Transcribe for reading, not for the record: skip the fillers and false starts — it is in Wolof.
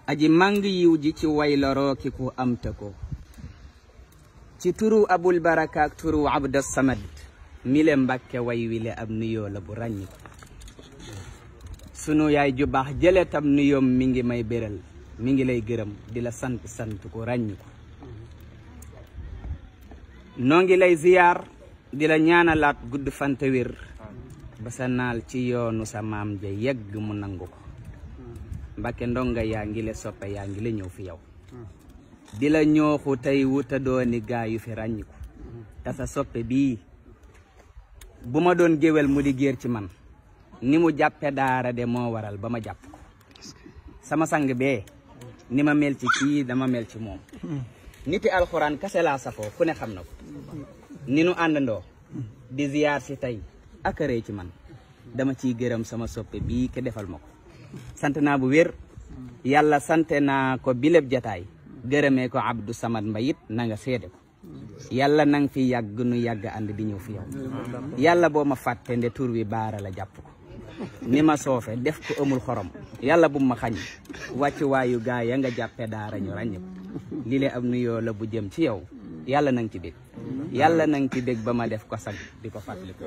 aji mang yiw ji ci wayloroo ki ku amte ko ci turu abul baraka ak turu abdus samad mile Mbàkke way wile ab nuyoo la bu ràññi ko sunu yaay ju baax jële tam nuyoom mi ngi may béral mi ngi lay gërëm di la sant ko ràññi ko noo ngi lay ziyaar di la ñaanalaat gudd fante wér ba sa naal ci yoonu sa maam ja yegg mu nangu ko Mbàkke ndonga yaa ngi le soppe yaa ngi le ñëw fi yow di la ñooxu tey wuta dooni gaa yu fi ràññiku te sa soppe bii bu ma doon géwél mu di géer ci man ni mu jàppe daara de moo waral ba ma jàpp ko sama sang bee ni ma mel ci kii dama mel ci moom niti alxuraan kase laa safoo ku ne xam na ko ni nu àndandoo di ziyaar si tey ak rëy ci man dama ciy gërëm sama soppe bii ke defal ma ko sant naa bu wér yàlla sante naa ko bileb jataay gërëmee ko Abdou Samad Mbayit na nga seede ko yàlla nang fi yàgg nu yàgg ànd di ñëw fi yow yàlla boo ma fàtte nde tur wi baara la jàpp ko ni ma soofe def ko amul xorom yàlla bu ma xañ wàcc waayu gaa ya nga jàppe daara ñu ràññ ko li le am nuyoo la bu jëm ci yow yàlla nang ci bég yàlla nang ci bég ba ma def ko sag di ko fàttali ko